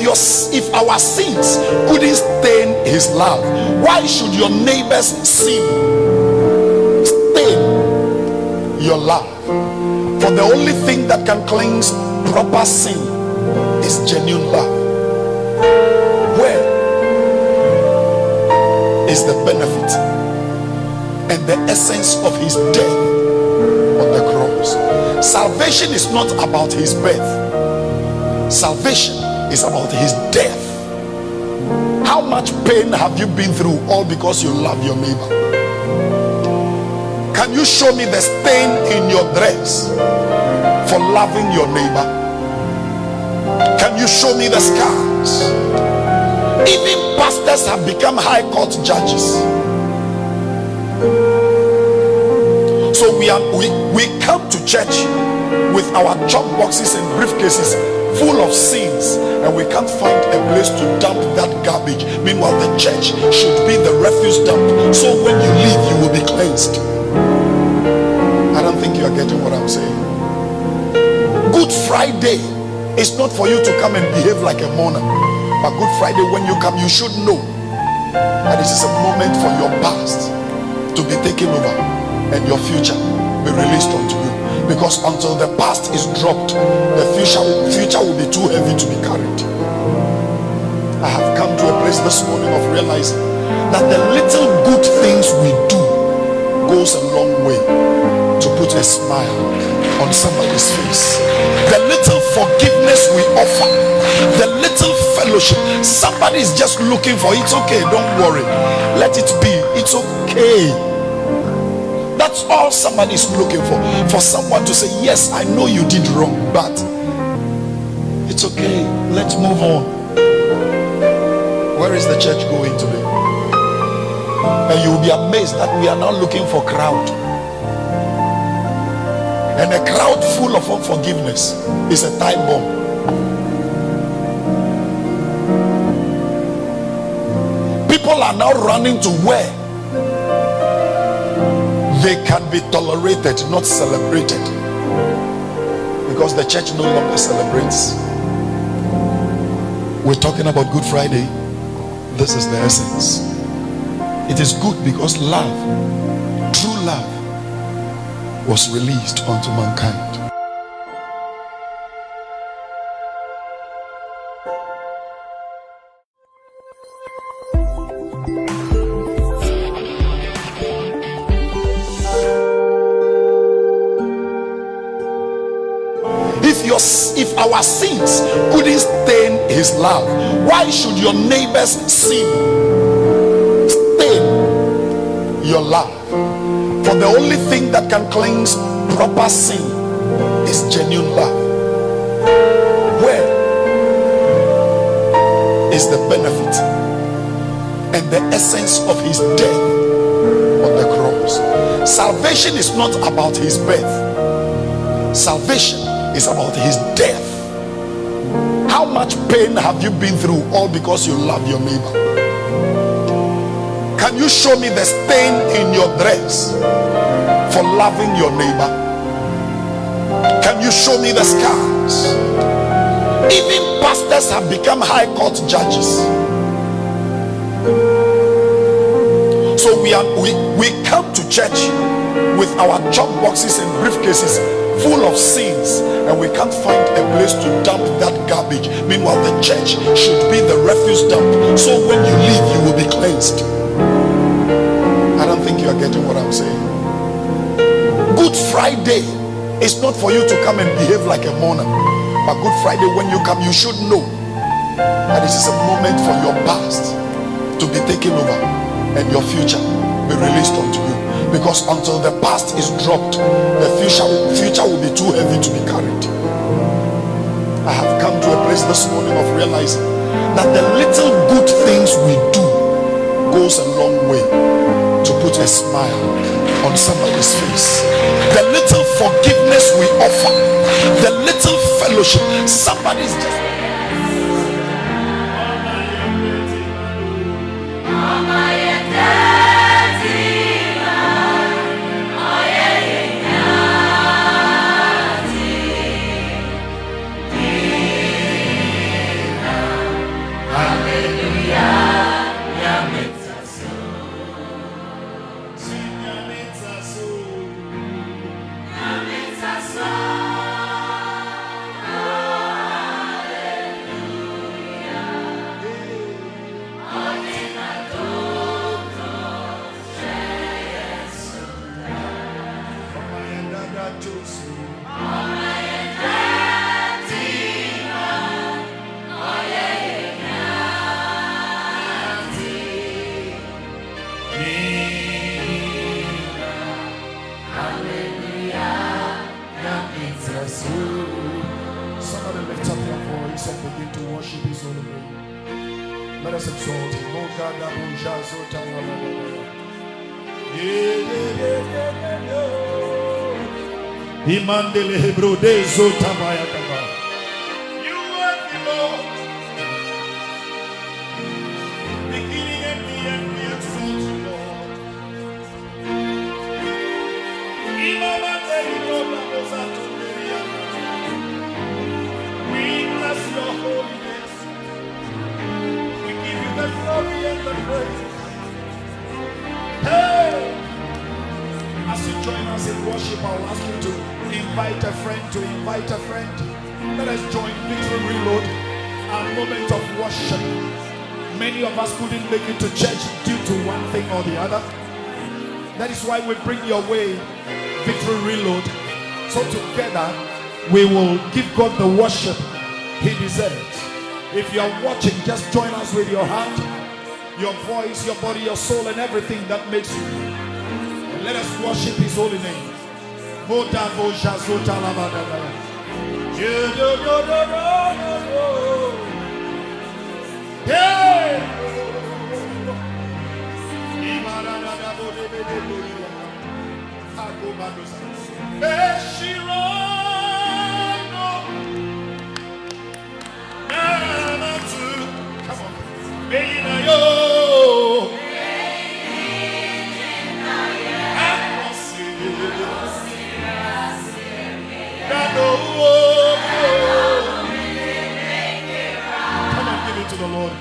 If our sins couldn't stain his love, why should your neighbor's sin stain your love? For the only thing that can cleanse proper sin is genuine love. Where is the benefit and the essence of his death on the cross? Salvation is not about his birth. Salvation is about his death. How much pain have you been through, all because you love your neighbor? Can you show me the stain in your dress for loving your neighbor? Can you show me the scars? Even pastors have become high court judges. So we come to church with our chalk boxes and briefcases full of sins, and we can't find a place to dump that garbage. Meanwhile, the church should be the refuse dump, so when you leave you will be cleansed. I don't think you are getting what I'm saying. Good Friday is not for you to come and behave like a mourner, but Good Friday, when you come, you should know that this is a moment for your past to be taken over and your future be released unto you. Because until the past is dropped, the future will be too heavy to be carried. I have come to a place this morning of realizing that the little good things we do goes a long way to put a smile on somebody's face. The little forgiveness we offer, the little fellowship, somebody is just looking for. It's okay, don't worry, let it be, it's okay. That's all somebody is looking for someone to say, yes, I know you did wrong, but it's okay, let's move on. Where is the church going today? And you will be amazed that we are now looking for crowd, and a crowd full of unforgiveness is a time bomb. People are now running to where they can be tolerated, not celebrated, because the church no longer celebrates. We're talking about Good Friday. This is the essence. It is good because love, true love, was released unto mankind. If our sins couldn't stain his love, why should your neighbor's sin stain your love? For the only thing that can cleanse proper sin is genuine love. Where is the benefit and the essence of his death on the cross? Salvation is not about his birth. Salvation is about his death. How much pain have you been through, all because you love your neighbor? Can you show me the stain in your dress for loving your neighbor? Can you show me the scars? Even pastors have become high court judges. So we come to church with our chalk boxes and briefcases full of sins, and we can't find a place to dump that garbage. Meanwhile, the church should be the refuse dump, so when you leave you will be cleansed. I don't think you are getting what I'm saying. Good Friday is not for you to come and behave like a mourner, but Good Friday, when you come, you should know that this is a moment for your past to be taken over and your future be released unto you. Because until the past is dropped, the future will be too heavy to be carried. I have come to a place this morning of realizing that the little good things we do goes a long way to put a smile on somebody's face. The little forgiveness we offer, the little fellowship, somebody's just Somebody lift up your voice and begin to worship His holy name. Let us exalt Him. Imandele Hebrew de Zotabaya Kaba. You are the Lord, beginning and the end. We exalt you, Lord. We bless your holiness. We give you the glory and the praise. Hey! As you join us in worship, I will ask you to invite a friend, Let us join Victory Reload, our moment of worship. Many of us couldn't make it to church due to one thing or the other. That is why we bring your way Victory Reload. So together we will give God the worship He deserves. If you are watching, just join us with your heart, your voice, your body, your soul, and everything that makes you. And let us worship His holy name. Come on, give it to the Lord.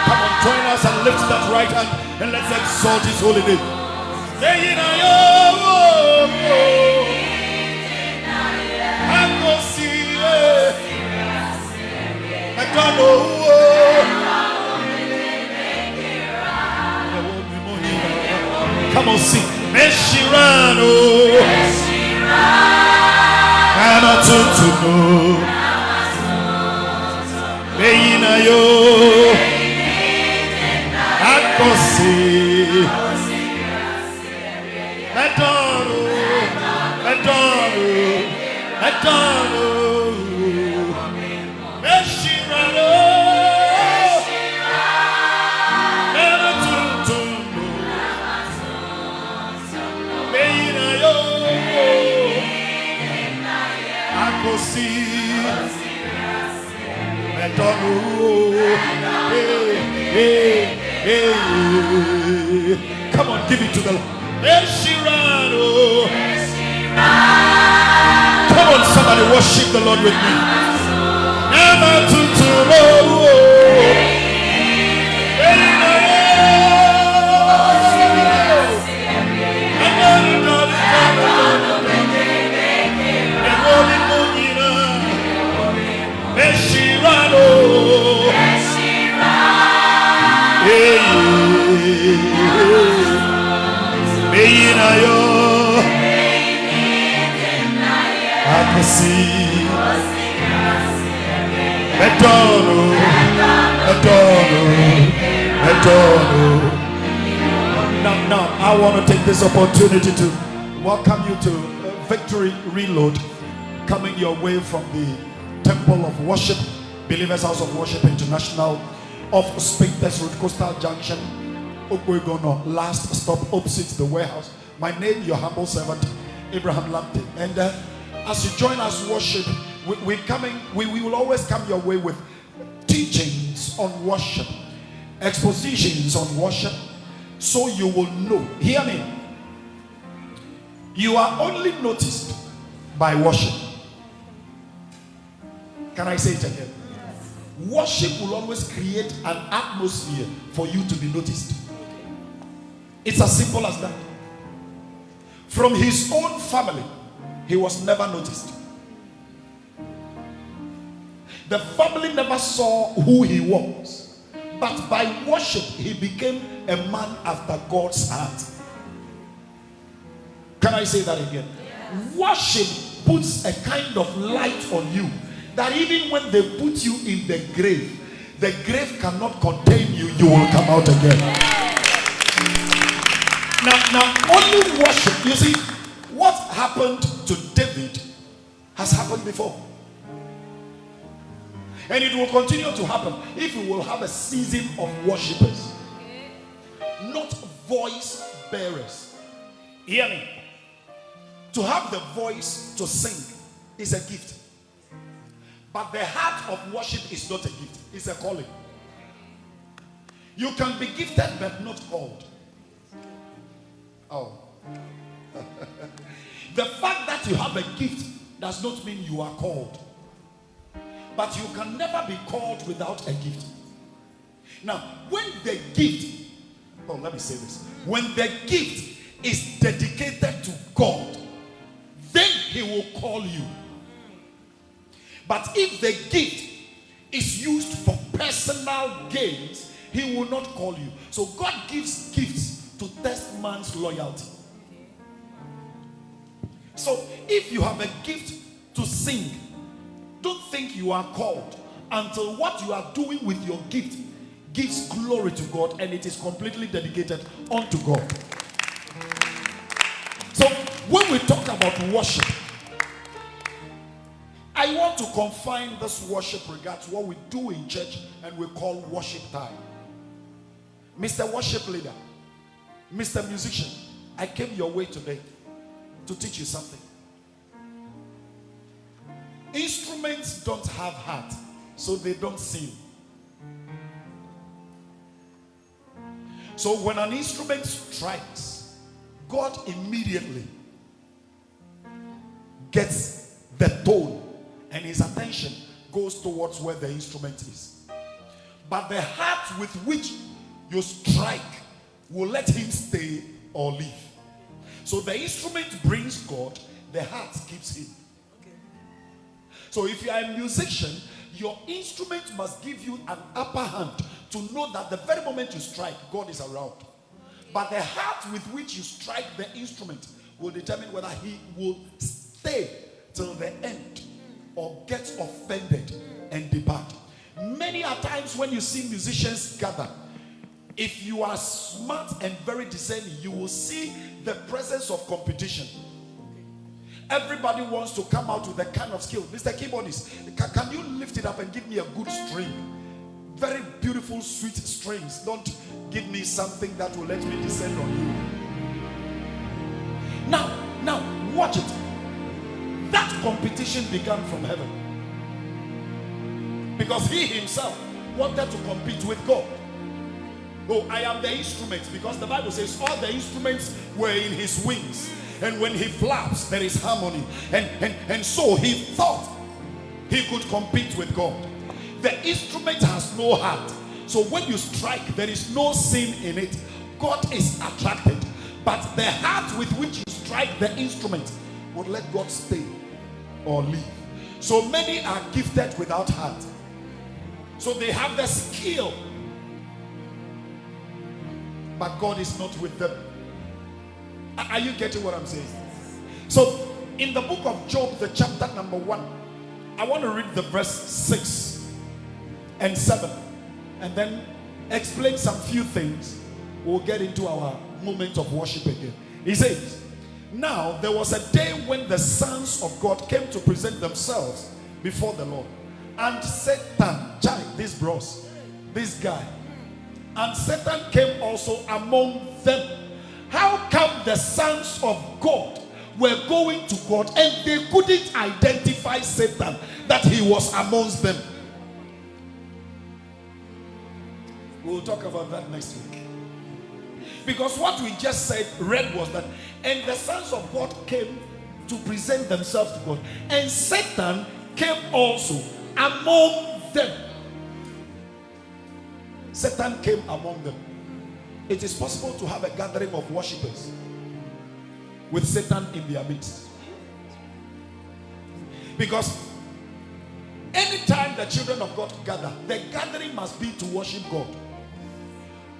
Come on, join us and lift that right hand and let's exalt His holy name. Come on, sing. Meshirano, Amatutuno, Meinayo, Akosi, Adoro, Adoro, Adoro, Meshirano. Come on, give it to the Lord. Come on, somebody worship the Lord with me. Now, I want to take this opportunity to welcome you to Victory Reload, coming your way from the Temple of Worship, Believers House of Worship International, off Spintex Road, Coastal Junction, Okwegono, last stop opposite the warehouse. My name, your humble servant, Abraham Lamptey. And as you join us worship, we will always come your way with teachings on worship, expositions on worship, so you will know. Hear me. You are only noticed by worship. Can I say it again? Worship will always create an atmosphere for you to be noticed. It's as simple as that. From his own family, he was never noticed. The family never saw who he was. But by worship, he became a man after God's heart. Can I say that again? Yes. Worship puts a kind of light on you that even when they put you in the grave cannot contain you. You will come out again. Now only worship. You see, what happened to David has happened before. And it will continue to happen if we will have a season of worshipers, not voice bearers. Hear me. To have the voice to sing is a gift. But the heart of worship is not a gift, it's a calling. You can be gifted but not called. Oh. The fact that you have a gift does not mean you are called. But you can never be called without a gift. Now, when the gift, let me say this. When the gift is dedicated to God, then he will call you. But if the gift is used for personal gains, he will not call you. So God gives gifts to test man's loyalty. So if you have a gift to sing, don't think you are called until what you are doing with your gift gives glory to God and it is completely dedicated unto God. So when we talk about worship, I want to confine this worship regard to what we do in church and we call worship time. Mr. Worship Leader, Mr. Musician, I came your way today to teach you something. Instruments don't have heart, so they don't sing. So when an instrument strikes, God immediately gets the tone and his attention goes towards where the instrument is. But the heart with which you strike will let him stay or leave. So the instrument brings God, the heart keeps him. So if you are a musician, your instrument must give you an upper hand to know that the very moment you strike, God is around. But the heart with which you strike the instrument will determine whether he will stay till the end or get offended and depart. Many a times when you see musicians gather, if you are smart and very discerning, you will see the presence of competition. Everybody wants to come out with a kind of skill. Mr. Keyboardist, can you lift it up and give me a good string? Very beautiful, sweet strings. Don't give me something that will let me descend on you. Now, watch it. That competition began from heaven. Because he himself wanted to compete with God. Oh, I am the instrument, because the Bible says all the instruments were in his wings. And when he flaps, there is harmony. And so he thought he could compete with God. The instrument has no heart. So when you strike, there is no sin in it. God is attracted. But the heart with which you strike the instrument would let God stay or leave. So many are gifted without heart. So they have the skill, but God is not with them. Are you getting what I'm saying? So in the book of Job, the chapter number 1, I want to read the verse 6 and 7 and then explain some few things. We'll get into our moment of worship again. He says, now there was a day when the sons of God came to present themselves before the Lord, and Satan, this guy, and Satan came also among them. How come the sons of God were going to God and they couldn't identify Satan, that he was amongst them? We'll talk about that next week. Because what we just read was that, and the sons of God came to present themselves to God, and Satan came also among them. Satan came among them. It is possible to have a gathering of worshippers with Satan in their midst. Because anytime the children of God gather, the gathering must be to worship God.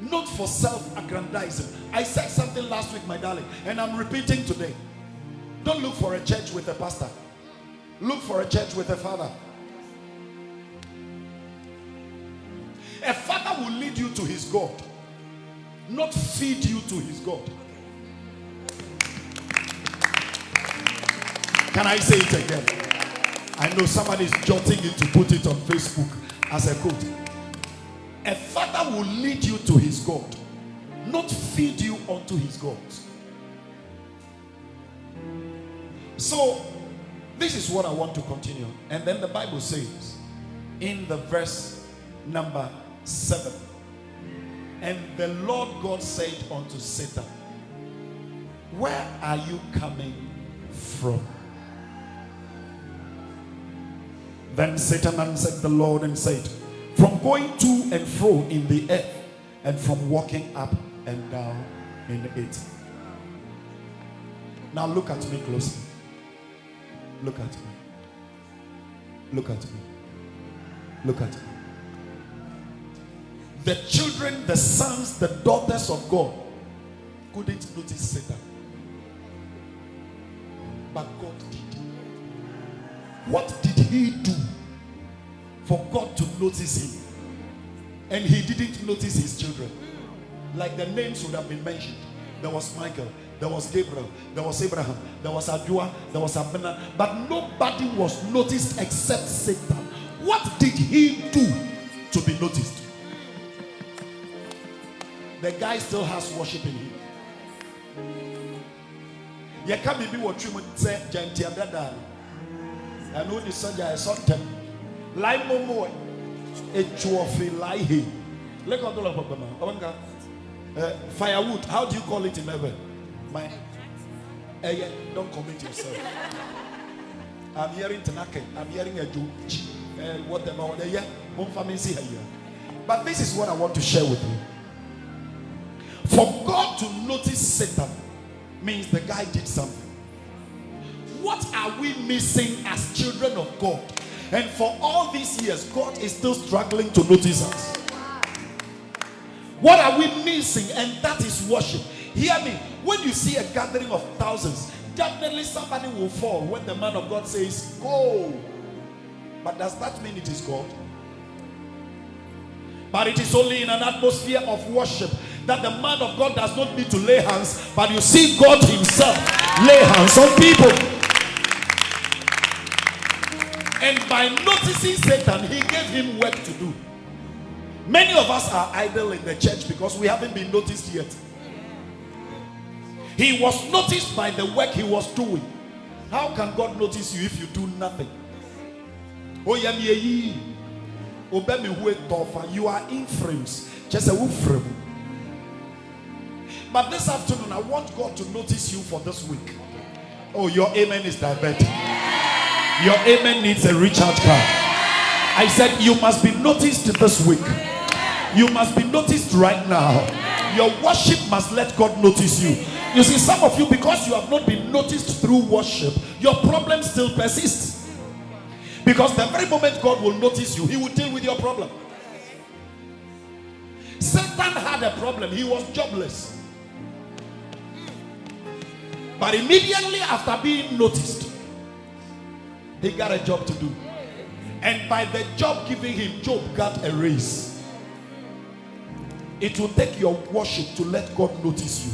not for self-aggrandizing. I said something last week, my darling, and I'm repeating today. Don't look for a church with a pastor. Look for a church with a father. A father will lead you to his God, not feed you to his God. Can I say it again? I know somebody is jotting it to put it on Facebook as a quote. A father will lead you to his God, not feed you unto his gods. So, this is what I want to continue. And then the Bible says, in the verse number 7, and the Lord God said unto Satan, where are you coming from? Then Satan answered the Lord and said, from going to and fro in the earth, and from walking up and down in it. Now look at me closely. Look at me. Look at me. Look at me. The children, the sons, the daughters of God couldn't notice Satan. But God did. What did he do for God to notice him? And he didn't notice his children. Like the names would have been mentioned. There was Michael, there was Gabriel, there was Abraham, there was Adua, there was Abner, but nobody was noticed except Satan. What did he do to be noticed? The guy still has worship in him. You can't be what you would say, Gentia Dada. I know the Sunday I saw them. Like Momo, a trophy like him. Look at all of firewood, how do you call it in heaven? Don't commit yourself. I'm hearing Tanaka, I'm hearing a joke, whatever. But this is what I want to share with you. For God to notice Satan means the guy did something. What are we missing as children of God? And for all these years, God is still struggling to notice us. What are we missing? And that is worship. Hear me. When you see a gathering of thousands, definitely somebody will fall when the man of God says, go. But does that mean it is God? But it is only in an atmosphere of worship that the man of God does not need to lay hands, but you see God himself lay hands on people. And by noticing Satan, he gave him work to do. Many of us are idle in the church because we haven't been noticed yet. He was noticed by the work he was doing. How can God notice you if you do nothing? You are in frames. Just a woo frame. But this afternoon, I want God to notice you for this week. Oh, your amen is diverted. Your amen needs a recharge card. I said you must be noticed this week. You must be noticed right now. Your worship must let God notice you. You see, some of you, because you have not been noticed through worship, your problem still persists. Because the very moment God will notice you, he will deal with your problem. Satan had a problem. He was jobless. But immediately after being noticed, he got a job to do. And by the job giving him, Job got a raise. It will take your worship to let God notice you.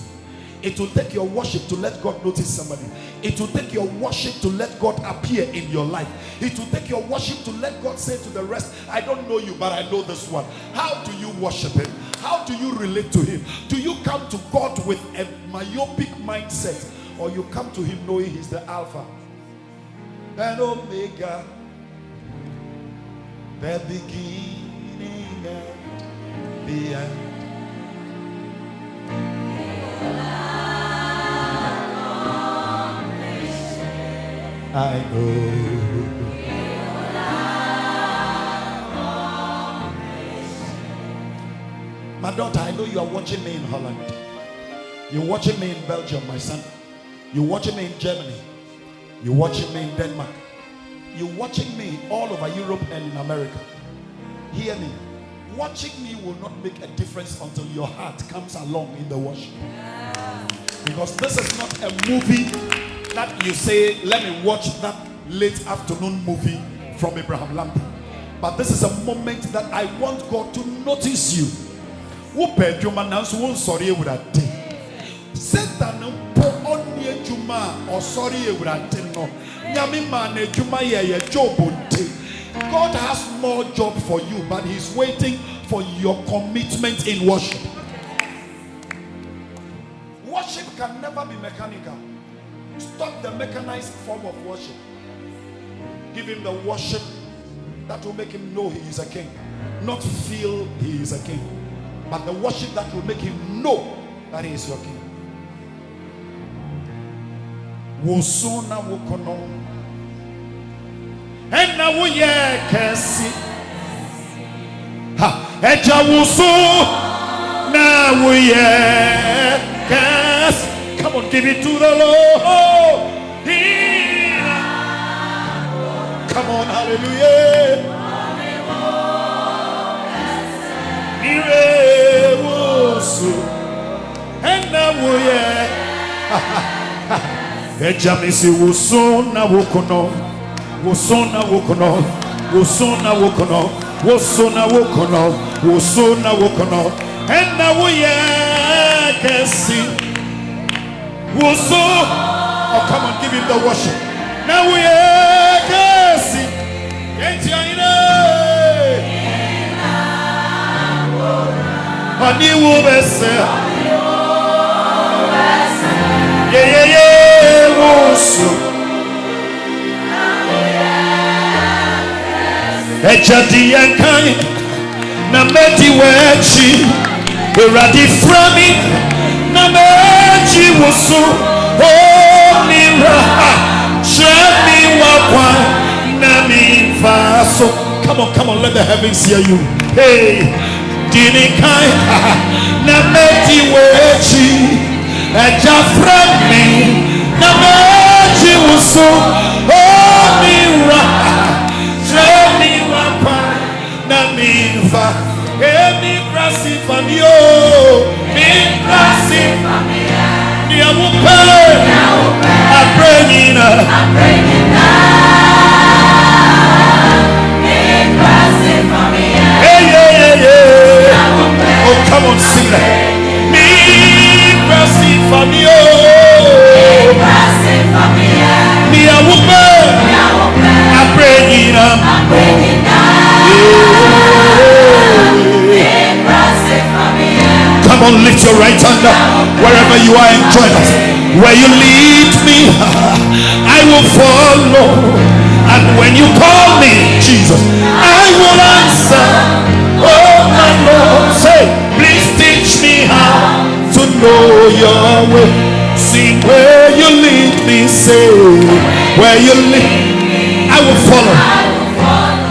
It will take your worship to let God notice somebody. It will take your worship to let God appear in your life. It will take your worship to let God say to the rest, I don't know you, but I know this one. How do you worship him? How do you relate to him? Do you come to God with a myopic mindset, or you come to him knowing he's the Alpha and Omega, the beginning and the end? I know. My daughter, I know you are watching me in Holland. You're watching me in Belgium, my son. You're watching me in Germany. You're watching me in Denmark. You're watching me all over Europe and in America. Hear me. Watching me will not make a difference until your heart comes along in the worship. Because this is not a movie that you say, let me watch that late afternoon movie from Abraham Lamptey. But this is a moment that I want God to notice you. Satan po onye juma or sorry no. God has more job for you, but he's waiting for your commitment in worship. Worship can never be mechanical. Stop the mechanized form of worship. Give him the worship that will make him know he is a king, not feel he is a king, but the worship that will make him know that he is your king. Wosona wokono ena woye kesi ha eja woso na woye kesi. Come on, give it to the Lord. Come on, hallelujah. Ire woso ena woye Ejamisi wosona wokono, wosona wokono, wosona wokono, wosona wokono, wosona wokono. Ena woye kesi woso. Oh, come on, give him the worship. Na woye kesi. Entiaine. Ani wo bese. Yeah. Ejadi yankai na meti wechi eradi frami na mechi wosu onira shemi wakwa na mifaso. Come on, let the heavens hear you. Hey, dini kai na meti wechi eja frami na mechi wosu onira shemi na mifa emi krasi famio mi krasi famia ni amupe apremina mi krasi famia yeah. Oh, come on, sing that. Mi krasi famio mi krasi famia ni amupe apremina. Come on, lift your right hand up wherever you are, enjoy us. Where you lead me, I will follow. And when you call me, Jesus, I will answer. Oh my Lord, say, please teach me how to know your way. Sing where you lead me, say, where you lead me, I will follow.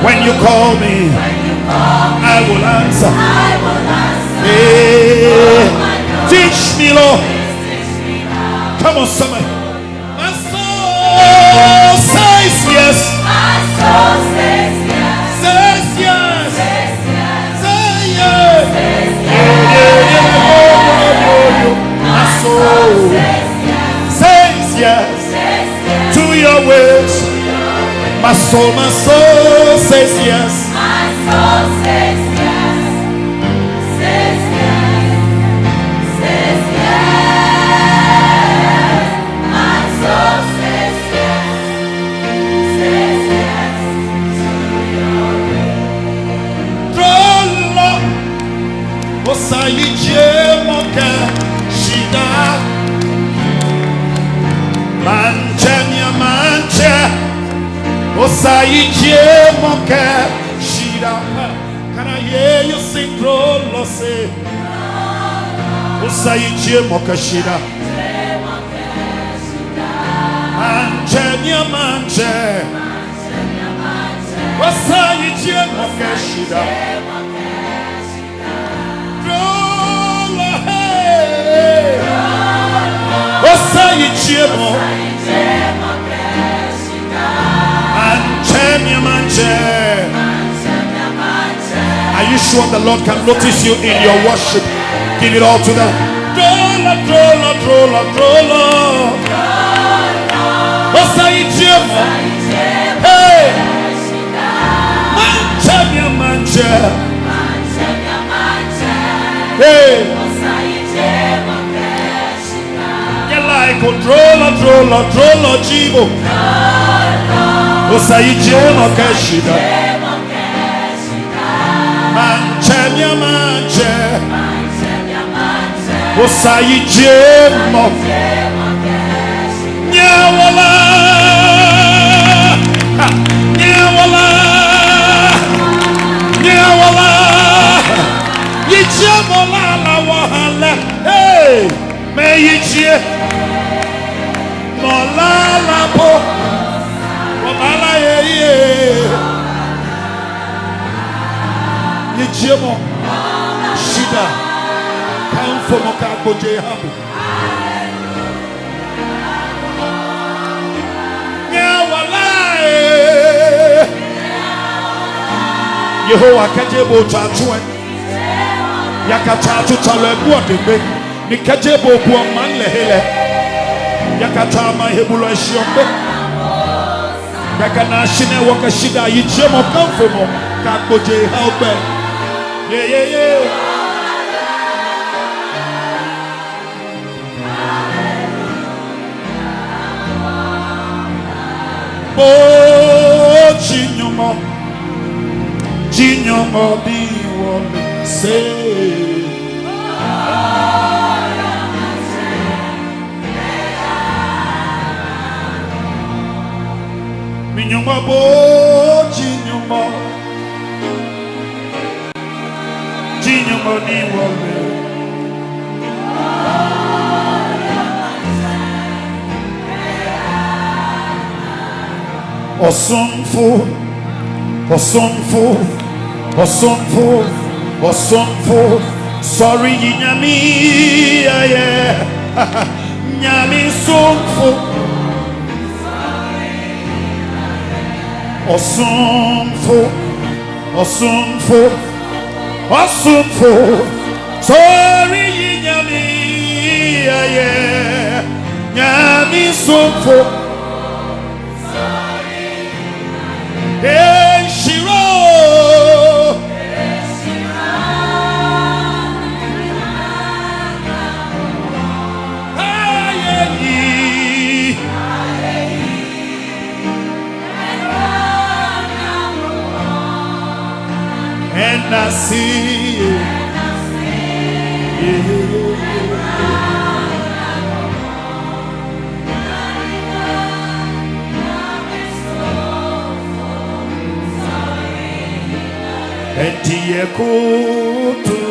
When you call me, I will answer. Hey, teach me, Lord. Come on, somebody. My soul says yes. My soul says yes. Says yes. Says yes. Say yes. Says yes. My soul says yes to your ways. My soul says yes. My soul says yes. Says yes. Says yes. My soul says yes. Says yes to your way. Trollo, osaije moka shida, manchanya mancha. Osaije moka shida. Can I hear you sing trollo say? Osaije moka shida. Manchanya manche. Osaije moka shida. Trollo hey. Osaije moka. Are you sure the Lord can notice you in your worship. Give it all to them. Drola, drola, drola, drola. Hey, mancha, mancha. Hey, you like drola, drola, drola, jibo. Osaijema keshida. Mancha, mancha. Osaijema. Nyawala, nyawala, nyawala. Yijamola la wahala. Hey, me yijie. Mola la po. Mola ye. Yijemo. Shida. Come for Mokako Jehabu. Yehovah kajebo chachwe yakatachu talebua debe nikajebo kwa manle hele yakatama hebulo eshiombe yakana shine wakashida yijemo kamfomo kakoje haube ye bo chinyomo Jinyomo di wole say Minyomo bo jinyomo Jinyomo di wole Osonfo Osonfo, sorry, Nyami, yeah, Nyami, Sonfo, Osonfo, sorry, Nyami, yeah, Nyami, Sonfo, hey, Shiro. And I see Etiye kutu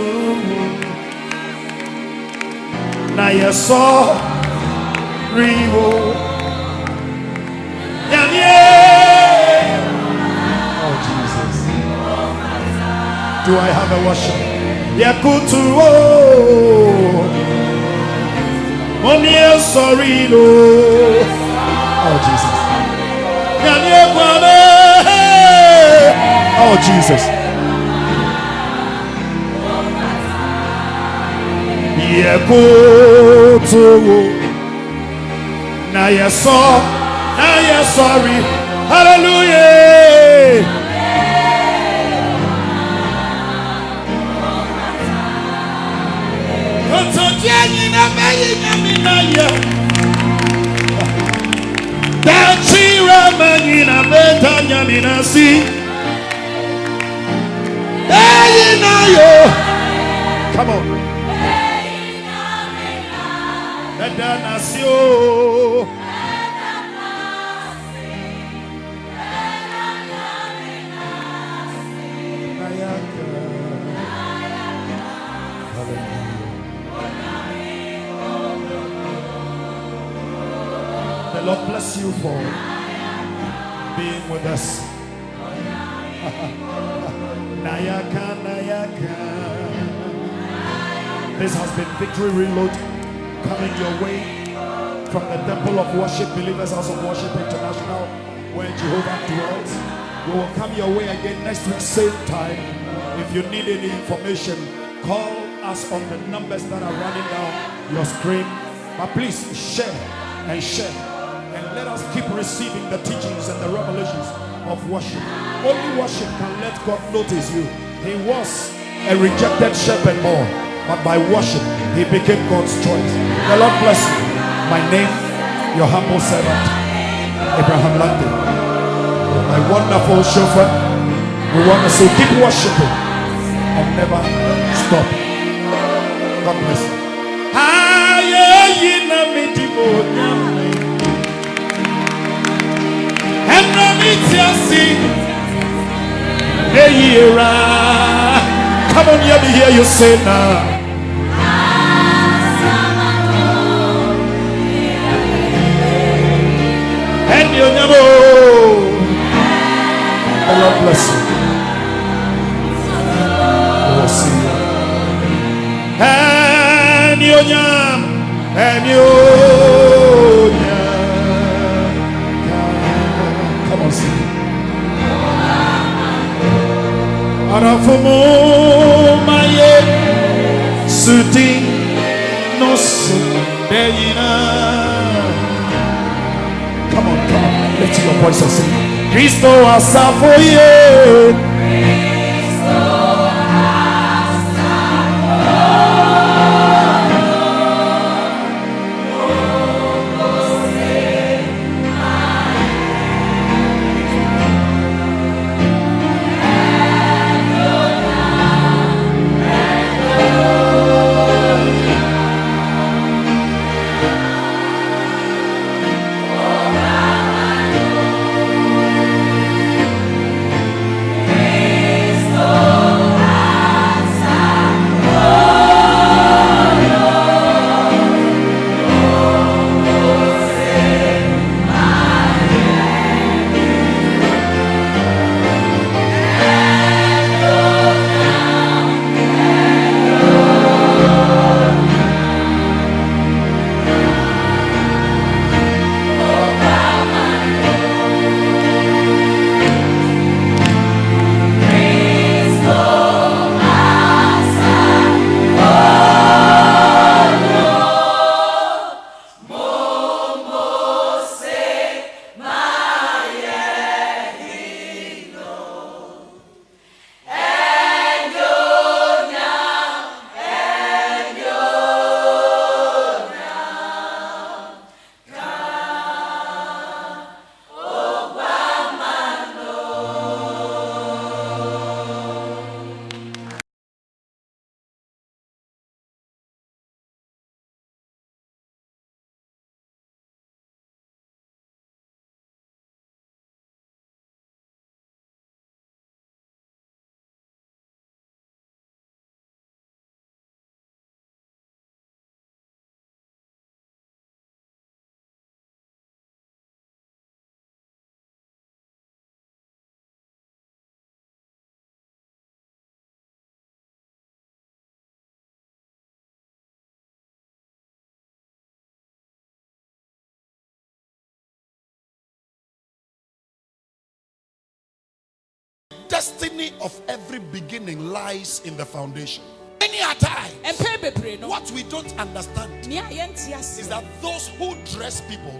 na yeso riwo Do I have a worship? Yakutu oh sorry no. Oh Jesus. Oh Jesus. Yakutu na sorry. Hallelujah. Come on. The Lord bless you for being with us. Nayaka, Nayaka. This has been Victory Reload coming your way from the Temple of Worship, Believers House of Worship International, where Jehovah dwells. We will come your way again next week, same time. If you need any information, call us on the numbers that are running down your screen. But please share and share. And let us keep receiving the teachings and the revelations of worship. Only worship can let God notice you. He was a rejected shepherd boy, but by worship, he became God's choice. The Lord bless you. My name, your humble servant, Abraham Lamptey. My wonderful chauffeur. We want to say, keep worshiping and never stop. God bless you. Come on, let me hear you say now. And you know, the Lord bless you. We'll see you. And you know, and you know. Come on, sing. Arafumo maye suti no sudeyina. Come on, lift your voice and sing. Cristo asafoye. Destiny of every beginning lies in the foundation. Many a time, what we don't understand is that those who dress people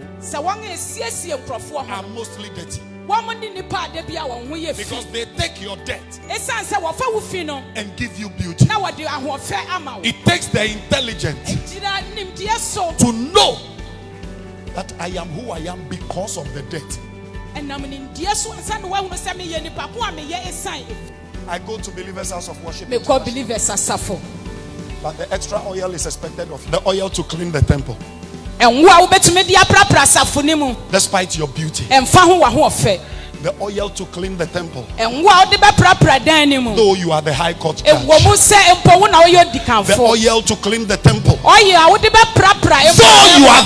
are mostly dirty. Because they take your dirt and give you beauty. It takes the intelligence to know that I am who I am because of the dirt. I go to Believers' House of Worship, but the extra oil is expected of the oil to clean the temple. Despite your beauty, the oil to clean the temple. Though you are the high court judge, the oil to clean the temple. Though you are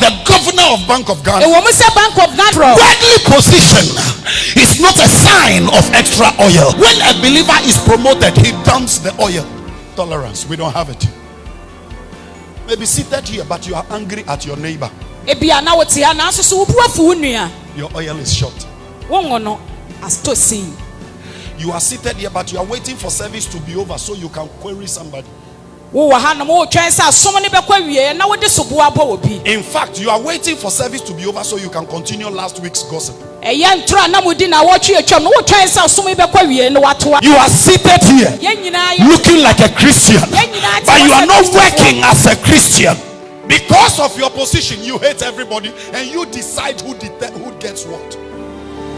the governor of Bank of Ghana, worldly position is not a sign of extra oil. When a believer is promoted, he dumps the oil. Tolerance, we don't have it. Maybe seated here, but you are angry at your neighbor. Your oil is short. You are seated here, but you are waiting for service to be over so you can query somebody. In fact, you are waiting for service to be over so you can continue last week's gossip. You are seated here looking like a Christian, but you are not working as a Christian. Because of your position, you hate everybody and you decide who gets what.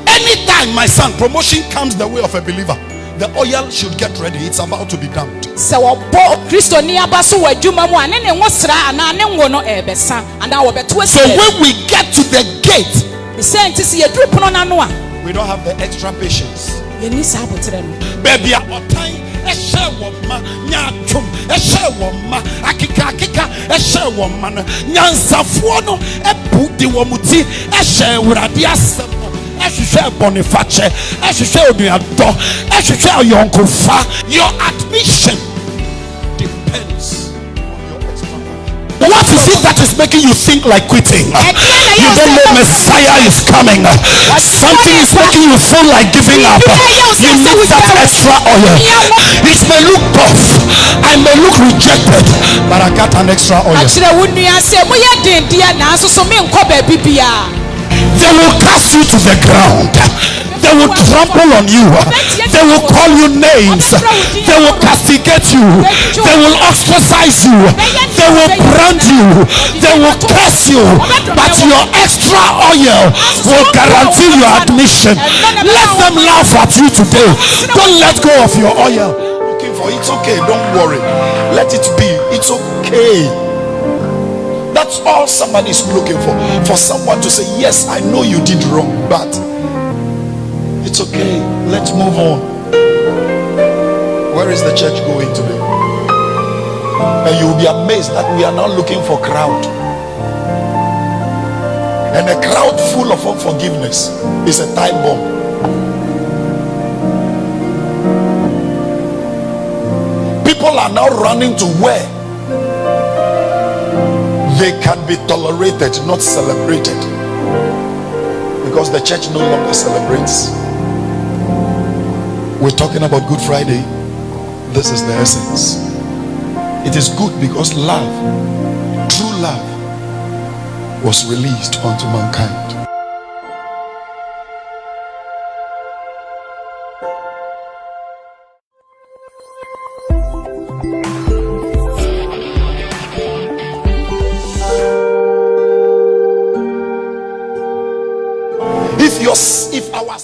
Anytime, my son, promotion comes the way of a believer, the oil should get ready. It's about to be dumped. So when we get to the gate, we don't have the extra patience. Baby, your admission depends on your extra. What is it that is making you think like quitting? You don't know Messiah is coming. Something is making you feel like giving up. You need that extra oil. It may look tough, I may look rejected, but I got an extra oil. They will cast you to the ground. They will trample on you. They will call you names. They will castigate you. They will ostracize you. They will brand you. They will curse you. But your extra oil will guarantee your admission. Let them laugh at you today. Don't let go of your oil. Looking for it's okay. Don't worry. Let it be. It's okay. That's all somebody is looking for. For someone to say, yes, I know you did wrong, but it's okay. Let's move on. Where is the church going today? And you'll be amazed that we are now looking for crowd. And a crowd full of unforgiveness is a time bomb. People are now running to where they can be tolerated, not celebrated, because the church no longer celebrates. We're talking about Good Friday. This is the essence. It is good because love, true love, was released unto mankind. If our